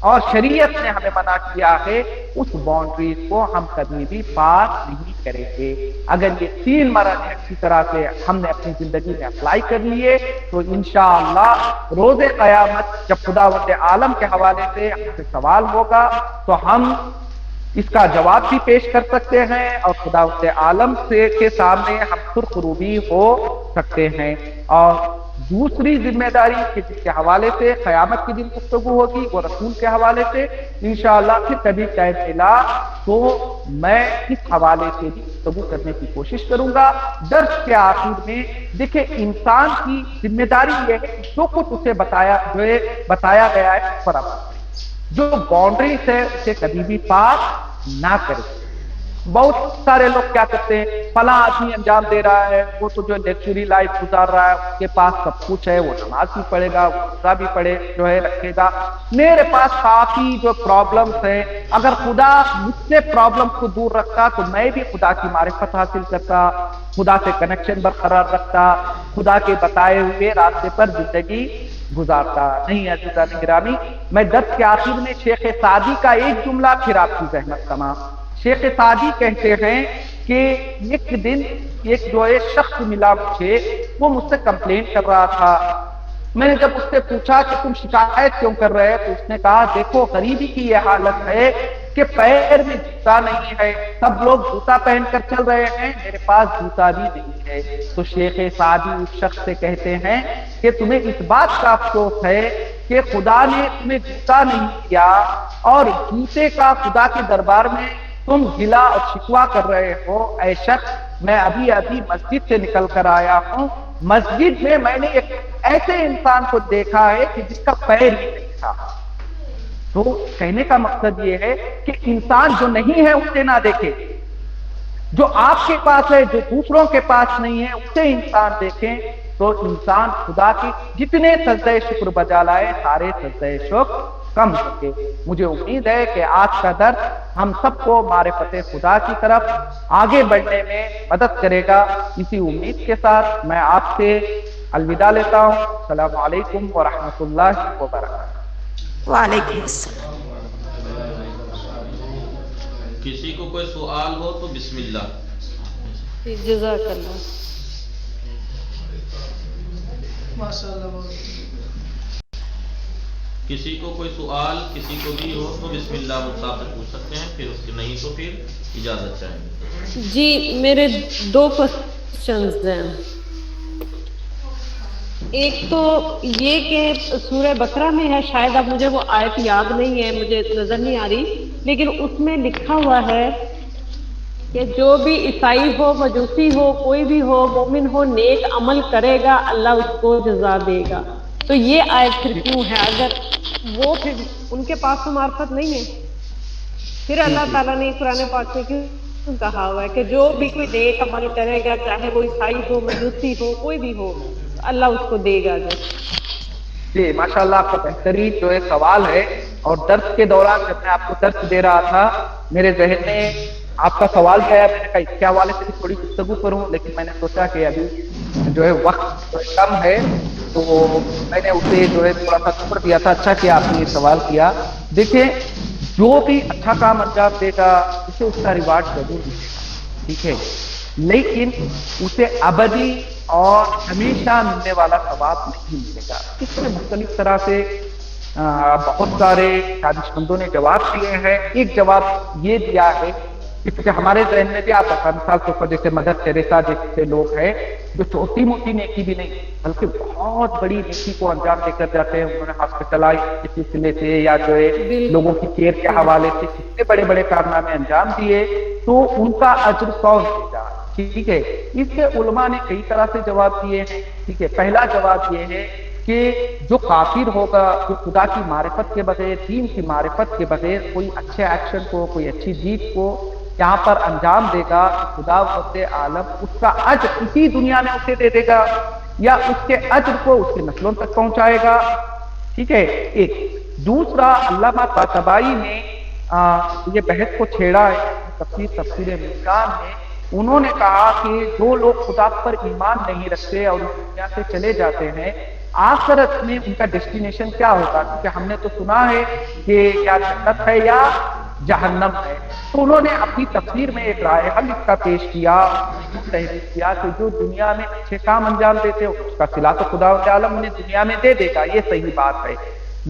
اور شریعت نے ہمیں منع کیا ہے اس باؤنڈریز کو ہم کبھی بھی پار نہیں کریں گے۔ اگر یہ 3 مرحلے اچھی طرح سے ہم نے اپنی زندگی میں اپلائی کر لیے تو انشاءاللہ روز قیامت جب خداوند عالم کے حوالے سے ہم سے سوال ہوگا تو ہم اس کا جواب بھی پیش کر سکتے ہیں اور خداوند عالم سے کے سامنے ہم سرخروبی ہو سکتے ہیں۔ اور دوسری ذمہ داری کہ جس کے حوالے سے قیامت کے دن گفتگو ہوگی وہ رسول کے حوالے سے انشاءاللہ پھر کبھی ٹائم ملا تو میں اس حوالے سے بھی گفتگو کرنے کی کوشش کروں گا۔ درس کے آخر میں دیکھیں انسان کی ذمہ داری یہ ہے کہ جو کچھ اسے بتایا گیا ہے اس پر عمل کرے، جو باؤنڈریز ہے اسے کبھی بھی پار نہ کرے۔ بہت سارے لوگ کیا کرتے ہیں، فلاں آدمی انجام دے رہا ہے، وہ تو جو لیکچری لائف گزار رہا ہے، اس کے پاس سب کچھ ہے، وہ نماز بھی پڑھے گا، وہ روزہ بھی رکھے گا، میرے پاس کافی جو پرابلمس ہیں، اگر خدا مجھ سے پرابلم کو دور رکھتا تو میں بھی خدا کی معرفت حاصل کرتا، خدا سے کنیکشن برقرار رکھتا، خدا کے بتائے ہوئے راستے پر زندگی گزارتا۔ نہیں عزیزان گرامی، میں درس کے آخر میں شیخ سعدی کا ایک جملہ پھر آپ کی زحمت تمام۔ شیخ سعدی کہتے ہیں کہ ایک دن ایک جو شخص ملا مجھے، وہ مجھ سے کمپلین کر رہا تھا۔ میں نے جب اس سے پوچھا کہ تم شکایت کیوں کر رہے تو اس نے کہا دیکھو غریبی کی یہ حالت ہے کہ پیر میں جوتا نہیں ہے، سب لوگ جوتا پہن کر چل رہے ہیں، میرے پاس جوتا بھی نہیں ہے۔ تو شیخ سعدی اس شخص سے کہتے ہیں کہ تمہیں اس بات کا افسوس ہے کہ خدا نے تمہیں جوتا نہیں دیا اور جوتے کا خدا کے دربار میں تم گلا اور شکوا کر رہے ہو۔ اے شخص، میں ابھی مسجد سے نکل کر آیا ہوں، مسجد میں نے ایک ایسے انسان کو دیکھا ہے کہ جس کا پیر ہی نہیں تھا۔ تو کہنے کا مقصد یہ ہے کہ انسان جو نہیں ہے اسے نہ دیکھے، جو آپ کے پاس ہے، جو دوسروں کے پاس نہیں ہے اسے انسان دیکھیں، تو انسان خدا کی جتنے سجدہ شکر بجا لائے سارے سجدہ شکر کم سکے۔ مجھے امید ہے کہ آج کا درس ہم سب کو معرفت خدا کی طرف آگے بڑھنے میں مدد کرے گا۔ اسی امید کے ساتھ میں آپ سے الوداع لیتا ہوں۔ السلام علیکم ورحمۃ اللہ وبرکاتہ۔ وعلیکم السلام۔ کسی کو کوئی سوال ہو تو بسم اللہ۔ جزاک اللہ۔ کسی کو کوئی سوال کسی کو بھی ہو تو بسم اللہ مجھ سے پوچھ سکتے ہیں، پھر اس کے نہیں تو پھر اجازت چاہیں گے۔ جی میرے دو کوسچنز ہیں۔ ایک تو یہ کہ سورہ بقرہ میں ہے، شاید اب مجھے وہ آیت یاد نہیں ہے، مجھے نظر نہیں آ رہی، لیکن اس میں لکھا ہوا ہے کہ جو بھی عیسائی ہو، مجوسی ہو، کوئی بھی ہو، مومن ہو، نیک عمل کرے گا اللہ اس کو جزا دے گا۔ تو یہ آیت پھر کیوں ہے؟ اگر وہ پھر ان کے پاس تو معرفت نہیں ہے، پھر اللہ تعالیٰ نے قرآن پاک میں کیوں کہا ہوا ہے کہ جو بھی کوئی نیک عمل کرے گا، چاہے وہ عیسائی ہو، مجوسی ہو، کوئی بھی ہو، اللہ اس کو دے گا۔ جی ماشاءاللہ، آپ کا بہترین جو ہے سوال ہے، اور درس کے دوران جب میں آپ کو درس دے رہا تھا میرے ذہن میں آپ کا سوال گیا، میں نے کہا اس کے حوالے سے بھی تھوڑی گفتگو کروں، لیکن میں نے سوچا کہ ابھی جو ہے وقت کم ہے تو میں نے اسے جو ہے تھوڑا سا چھوڑ دیا تھا۔ اچھا کہ آپ نے یہ سوال کیا۔ دیکھیں جو بھی اچھا کام انجام دے گا اسے اس کا ریوارڈ ضرور ملے گا، ٹھیک ہے، لیکن اسے ابدی اور ہمیشہ ملنے والا ثواب نہیں ملے گا۔ اس میں مختلف طرح سے بہت سارے دانشمندوں نے جواب دیے ہیں۔ ایک جواب یہ دیا ہے کہ ہمارے ذہن میں بھی آپ مثال کے طور پر جیسے مدر ٹیریسا جیسے لوگ ہیں جو چھوٹی موٹی نیکی بھی نہیں بلکہ بہت بڑی نیکی کو انجام دے کر جاتے ہیں۔ انہوں نے ہاسپٹلائز کے سلسلے سے یا جو ہے لوگوں کی کیئر کے حوالے سے کتنے بڑے بڑے کارنامے انجام دیے، تو ان کا اجر کون دے گا؟ ٹھیک ہے، اس کے علماء نے کئی طرح سے جواب دیے ہیں۔ ٹھیک ہے، پہلا جواب یہ ہے کہ جو کافر ہوگا، جو خدا کی معرفت کے بغیر، دین کی معرفت کے بغیر کوئی اچھے ایکشن کو، کوئی اچھی چیز کو یہاں پر انجام دے گا، خدا وقت عالم اس کا اجر اسی دنیا میں اسے دے دے گا یا اس کے اجر کو اس کے نسلوں تک پہنچائے گا۔ ٹھیک ہے، ایک دوسرا علامہ طباطبائی نے یہ بحث کو چھیڑا ہے تفسیر مشکان میں۔ انہوں نے کہا کہ جو لوگ خدا پر ایمان نہیں رکھتے اور اس دنیا سے چلے جاتے ہیں، آخرت میں ان کا ڈیسٹینیشن کیا ہوگا؟ کیونکہ ہم نے تو سنا ہے کہ یا جنت ہے یا جہنم ہے۔ تو انہوں نے اپنی تفسیر میں ایک رائے حل اس کا پیش کیا، تحریر کیا کہ جو دنیا میں اچھے کام انجام دیتے ہیں اس کا صلہ تو خدا عالم انہیں دنیا میں دے دے گا، یہ صحیح بات ہے،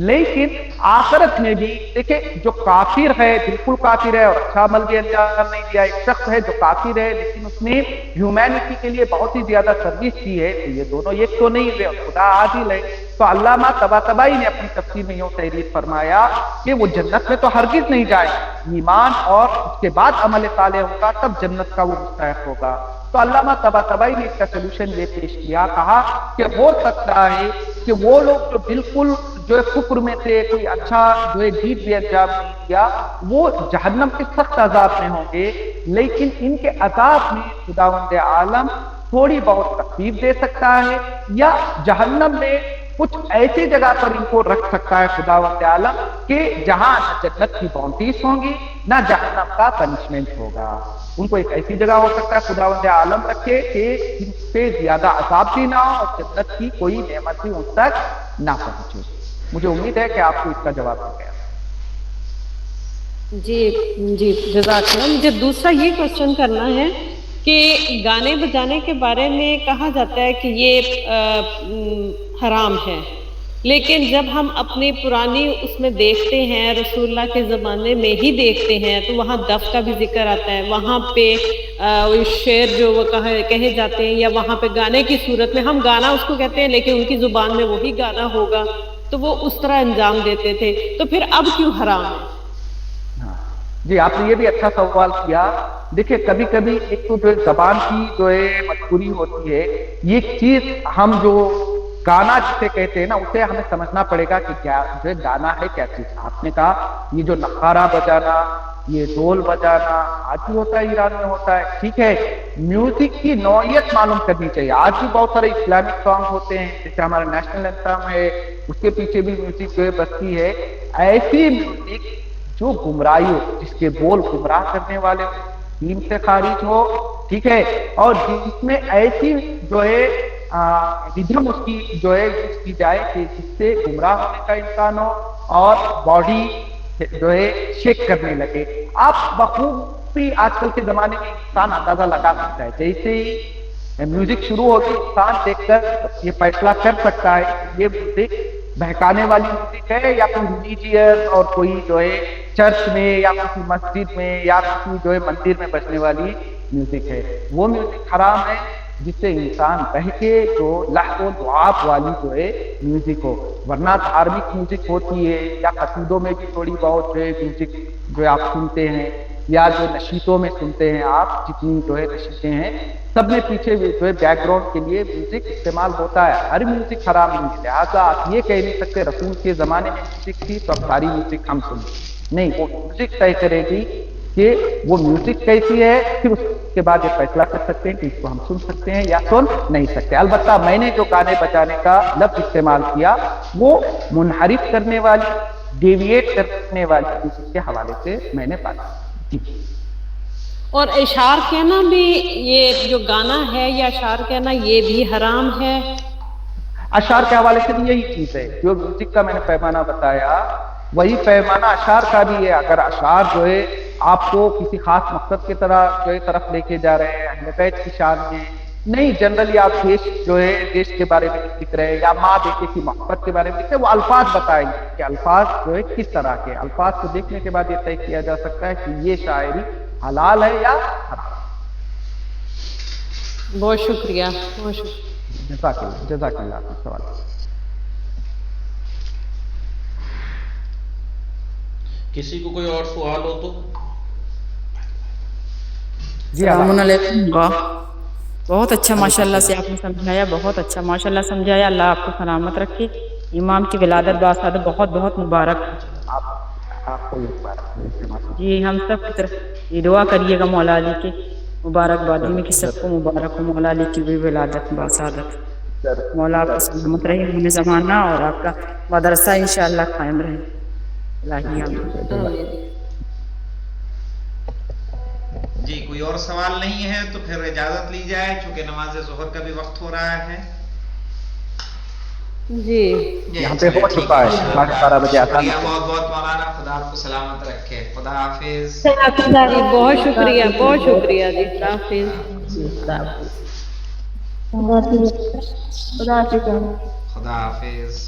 لیکن آخرت میں بھی دیکھیں جو کافر ہے بالکل کافر ہے اور اچھا عمل بھی انجام نہیں دیا، ایک شخص ہے جو کافر ہے لیکن اس نے ہیومینٹی کے لیے بہت ہی زیادہ سروس کی ہے، تو یہ دونوں ایک تو نہیں ہوئے، خدا عادل ہے۔ تو علامہ طباطبائی نے اپنی تفسیر میں یوں تحریر فرمایا کہ وہ جنت میں تو ہرگز نہیں جائے، ایمان اور اس کے بعد عمل صالح ہوگا تب جنت کا وہ مستحق ہوگا۔ تو علامہ طباطبائی نے اس کا سلوشن یہ پیش کیا، کہا کہ ہو سکتا ہے کہ وہ لوگ جو بالکل جو ہے کفر میں تھے، کوئی اچھا جو ہے ڈیڈ بھی انجام نہیں دیا، وہ جہنم کے سخت عذاب میں ہوں گے، لیکن ان کے عذاب میں خداوند عالم تھوڑی بہت تخفیف دے سکتا ہے، یا جہنم میں کچھ ایسی جگہ پر ان کو رکھ سکتا ہے خداوند عالم کہ جہاں نہ جنت کی باؤنڈریز ہوں گی نہ جہنم کا پنشمنٹ ہوگا۔ ان کو ایک ایسی جگہ ہو سکتا ہے خداوند عالم رکھے کہ جن پہ زیادہ عذاب بھی نہ ہو اور جنت کی کوئی نعمت بھی ان تک نہ پہنچے۔ مجھے امید ہے کہ آپ کو اس کا جواب ہو گیا۔ جی جزاک اللہ۔ مجھے دوسرا یہ کوشچن کرنا ہے کہ گانے بجانے کے بارے میں کہا جاتا ہے کہ یہ حرام ہے، لیکن جب ہم اپنی پرانی اس میں دیکھتے ہیں، رسول اللہ کے زمانے میں ہی دیکھتے ہیں، تو وہاں دف کا بھی ذکر آتا ہے، وہاں پہ شعر جو وہ کہے جاتے ہیں، یا وہاں پہ گانے کی صورت میں، ہم گانا اس کو کہتے ہیں لیکن ان کی زبان میں وہی گانا ہوگا، تو وہ اس طرح انجام دیتے تھے، تو پھر اب کیوں حرام ہے؟ جی آپ نے یہ بھی اچھا سوال کیا۔ دیکھیں کبھی کبھی ایک تو جو زبان کی جو ہے مجبوری ہوتی ہے، یہ چیز ہم جو گانا جسے کہتے ہیں نا، اسے ہمیں سمجھنا پڑے گا کہ کیا جو ہے گانا ہے کیا چیز۔ آپ نے کہا یہ جو نخارا بجانا، یہ ڈول بجانا آج بھی ہوتا ہے، ایران میں ہوتا ہے، ٹھیک ہے، میوزک کی نوعیت معلوم کرنی چاہیے۔ آج بھی بہت سارے اسلامک سانگ ہوتے ہیں، جیسے ہمارا نیشنل اینتھم ہے، اس کے پیچھے بھی میوزک جو ہے بجتی ہے۔ ایسی میوزک جو گمراہی ہو، جس کے بول گمراہ کرنے والے ہو، دین سے خارج ہو، ٹھیک ہے، اور جس میں ایسی جو ہے ردھم اس کی جو ہے یوز کی جائے کہ جس سے گمراہ ہونے کا امکان ہو اور باڈی جو ہے شیک کرنے لگے۔ آپ بخوبی آج کل کے زمانے میں انسان اندازہ لگا سکتا ہے، جیسے ہی میوزک شروع ہوگی انسان دیکھ کر یہ فیصلہ کر سکتا ہے یہ میوزک بہکانے والی میوزک ہے یا کوئی ریلیجیس اور کوئی جو ہے چرچ میں یا کسی مسجد میں یا کسی جو ہے مندر میں بجنے والی میوزک ہے۔ وہ میوزک حرام ہے جس سے انسان بہکے، جو لہو و لعاب والی جو ہے میوزک ہو، ورنہ دھارمک میوزک ہوتی ہے، یا قصیدوں میں بھی تھوڑی بہت جو ہے میوزک جو آپ سنتے ہیں، یا جو نشیدوں میں سنتے ہیں آپ، جتنی جو ہے نشیدیں ہیں سب میں پیچھے جو ہے بیک گراؤنڈ کے لیے میوزک استعمال ہوتا ہے۔ ہر میوزک حرام نہیں ہے، لہٰذا آپ یہ کہہ نہیں سکتے رسول کے زمانے میں میوزک تھی تو اب ساری میوزک ہم سنیں، نہیں، وہ میوزک طے کرے گی کہ وہ میوزک کیسی ہے، پھر اس کے بعد یہ فیصلہ کر سکتے ہیں کہ اس کو ہم سن سکتے ہیں یا سن نہیں سکتے۔ البتہ میں نے جو گانے بجانے کا لفظ استعمال کیا وہ منحرف کرنے والی، ڈیویٹ کرنے والی میوزک کے حوالے سے میں نے بات کی۔ اور اشعار کہنا بھی، یہ جو گانا ہے یا اشعار کہنا یہ بھی حرام ہے؟ اشعار کے حوالے سے بھی یہی چیز ہے، جو میوزک کا میں نے پیمانہ بتایا وہی پیمانہ اشعار کا بھی ہے۔ اگر اشعار جو ہے آپ کو کسی خاص مقصد کی طرح جو ہے طرف لے کے جا رہے ہیں، اہل بیت کی شان میں نہیں، جنرلی آپ دیش جو ہے دیش کے بارے میں لکھ رہے ہیں یا ماں بیٹے کی محبت کے بارے میں لکھ رہے ہیں، وہ الفاظ بتائیں گے کہ الفاظ جو ہے کس طرح کے، الفاظ کو دیکھنے کے بعد یہ طے کیا جا سکتا ہے کہ یہ شاعری حلال ہے یا حرام۔ بہت شکریہ، بہت شکریہ۔ جزاک اللہ آپ کا سوال۔ کسی کو کوئی اور سوال ہو تو؟ السلام علیکم۔ بہت اچھا ماشاءاللہ سے آپ نے سمجھایا، بہت اچھا ماشاءاللہ سمجھایا، اللہ آپ کو سلامت رکھے، امام کی ولادت باسعادت بہت بہت مبارک۔ آپ کو جی ہم سب کی طرف یہ دعا کریے گا مولا علی کے مبارکبادی میں کہ سب کو مبارک ہو مولا علی کی بھی ولادت باسعادت۔ مولا آپ کو سلامت رہے امام زمانہ، اور آپ کا مدرسہ انشاءاللہ قائم رہے۔ جی کوئی اور سوال نہیں ہے تو پھر اجازت لی جائے، چونکہ نماز ظہر کا بھی وقت ہو رہا ہے۔ جی یہاں پہ ہو چکا ہے 12 بجے آتا ہے۔ بہت بہت مولانا، خدا آپ کو سلامت رکھے، خدا حافظ۔ جی بہت شکریہ، بہت شکریہ جی، خدا حافظ۔ خدا حافظ۔